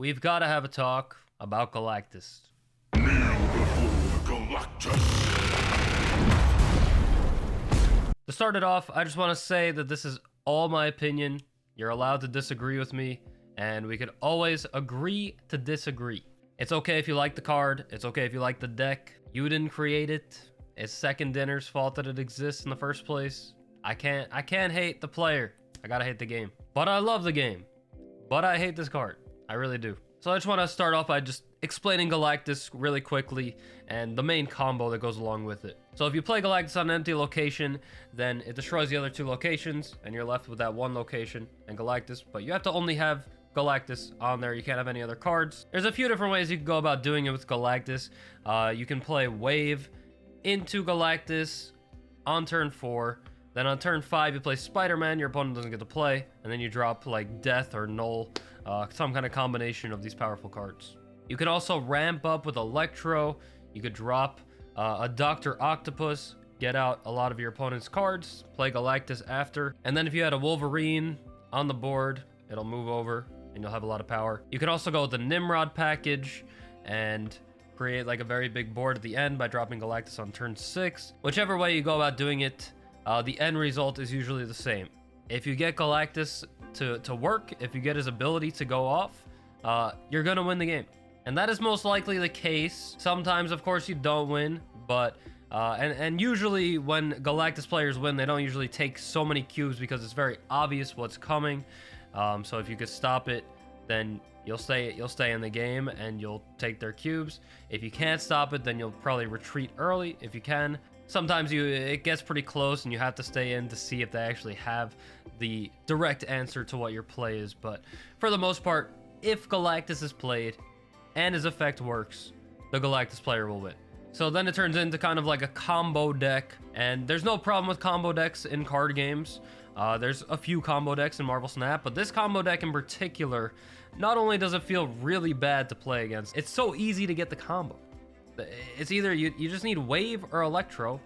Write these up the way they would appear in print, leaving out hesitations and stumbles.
we've got to have a talk about Galactus. Kneel before Galactus. To start it off, I just want to say that this is all my opinion. You're allowed to disagree with me, and we could always agree to disagree. It's okay if you like the card. It's okay if you like the deck. You didn't create it. It's Second Dinner's fault that it exists in the first place. I can't hate the player. I gotta hate the game. But I love the game. But I hate this card. I really do. So I just want to start off by just explaining Galactus really quickly and the main combo that goes along with it. So if you play Galactus on an empty location, then it destroys the other two locations and you're left with that one location and Galactus, but you have to only have Galactus on there. You can't have any other cards. There's a few different ways you can go about doing it with Galactus. You can play Wave into Galactus on turn 4. Then on turn 5, you play Spider-Man, your opponent doesn't get to play, and then you drop like Death or Null, some kind of combination of these powerful cards. You can also ramp up with Electro. You could drop a Dr. Octopus, get out a lot of your opponent's cards, play Galactus after, and then if you had a Wolverine on the board, it'll move over and you'll have a lot of power. You can also go with the Nimrod package and create like a very big board at the end by dropping Galactus on turn 6. Whichever way you go about doing it, the end result is usually the same. If you get Galactus to work, if you get his ability to go off, you're gonna win the game. And that is most likely the case. Sometimes, of course, you don't win, but and usually when Galactus players win, they don't usually take so many cubes because it's very obvious what's coming. So if you could stop it, then you'll stay in the game and you'll take their cubes. If you can't stop it, then you'll probably retreat early if you can. Sometimes it gets pretty close and you have to stay in to see if they actually have the direct answer to what your play is. But for the most part, if Galactus is played and his effect works, the Galactus player will win. So then it turns into kind of like a combo deck, and there's no problem with combo decks in card games. There's a few combo decks in Marvel Snap, but this combo deck in particular, not only does it feel really bad to play against, it's so easy to get the combo. It's either you just need Wave or Electro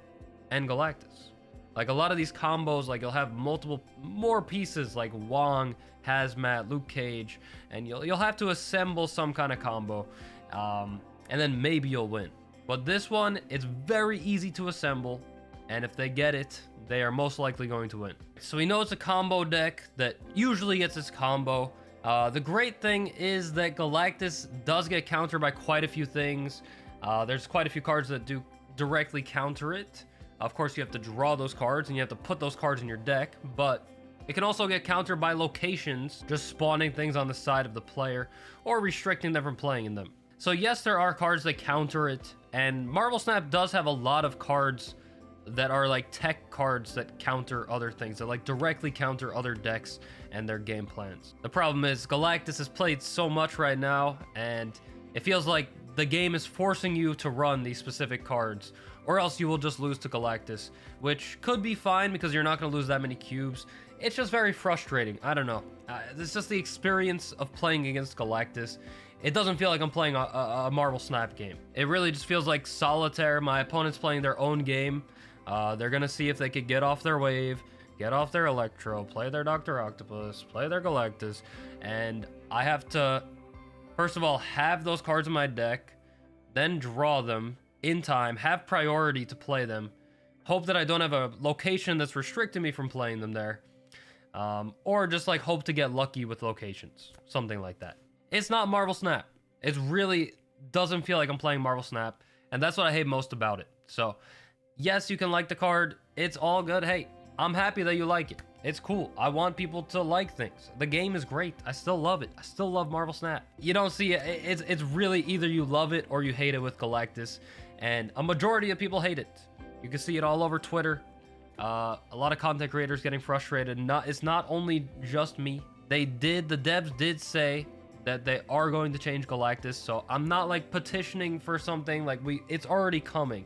and Galactus. Like a lot of these combos, like you'll have more pieces like Wong, Hazmat, Luke Cage, and you'll have to assemble some kind of combo, and then maybe you'll win. But this one, it's very easy to assemble, and if they get it, they are most likely going to win. So we know it's a combo deck that usually gets its combo. The great thing is that Galactus does get countered by quite a few things. There's quite a few cards that do directly counter it. Of course, you have to draw those cards and you have to put those cards in your deck, but it can also get countered by locations, just spawning things on the side of the player or restricting them from playing in them. So yes, there are cards that counter it, and Marvel Snap does have a lot of cards that are like tech cards that counter other things, that like directly counter other decks and their game plans. The problem is Galactus is played so much right now, and it feels like the game is forcing you to run these specific cards, or else you will just lose to Galactus, which could be fine because you're not going to lose that many cubes. It's just very frustrating. I don't know. It's just the experience of playing against Galactus. It doesn't feel like I'm playing a Marvel Snap game. It really just feels like solitaire. My opponent's playing their own game. They're going to see if they could get off their Wave, get off their Electro, play their Dr. Octopus, play their Galactus, and I have to, first of all, have those cards in my deck, then draw them in time, have priority to play them, hope that I don't have a location that's restricting me from playing them there, or just like hope to get lucky with locations, something like that. It's not Marvel Snap. It really doesn't feel like I'm playing Marvel Snap, and that's what I hate most about it. So yes, you can like the card. It's all good. Hey, I'm happy that you like it. It's cool. I want people to like things. The game is great. I still love it. I still love Marvel Snap. You don't see it. It's really either you love it or you hate it with Galactus, and a majority of people hate it. You can see it all over Twitter. A lot of content creators getting frustrated. It's not only just me. The devs did say that they are going to change Galactus, so I'm not like petitioning for something. Like it's already coming.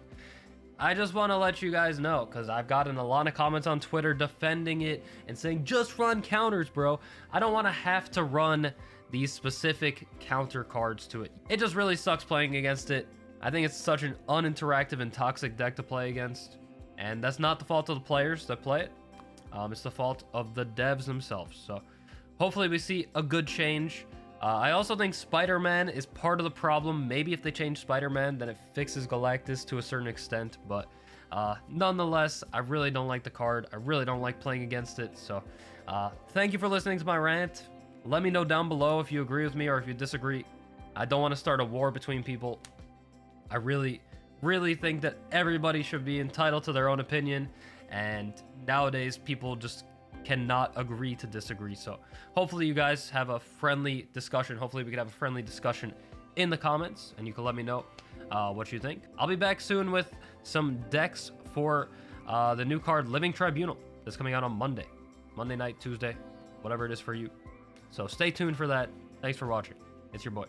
I just want to let you guys know, because I've gotten a lot of comments on Twitter defending it and saying, just run counters, bro. I don't want to have to run these specific counter cards to it. It just really sucks playing against it. I think it's such an uninteractive and toxic deck to play against. And that's not the fault of the players that play it. It's the fault of the devs themselves. So hopefully we see a good change. I also think Spider-Man is part of the problem. Maybe if they change Spider-Man, then it fixes Galactus to a certain extent. But nonetheless, I really don't like the card. I really don't like playing against it. So thank you for listening to my rant. Let me know down below if you agree with me or if you disagree. I don't want to start a war between people. I really think that everybody should be entitled to their own opinion. And nowadays, people just cannot agree to disagree. So hopefully you guys have a friendly discussion. Hopefully we can have a friendly discussion in the comments, and you can let me know what you think. I'll be back soon with some decks for the new card Living Tribunal that's coming out on Monday night, Tuesday, whatever it is for you. So stay tuned for that. Thanks for watching. It's your boy.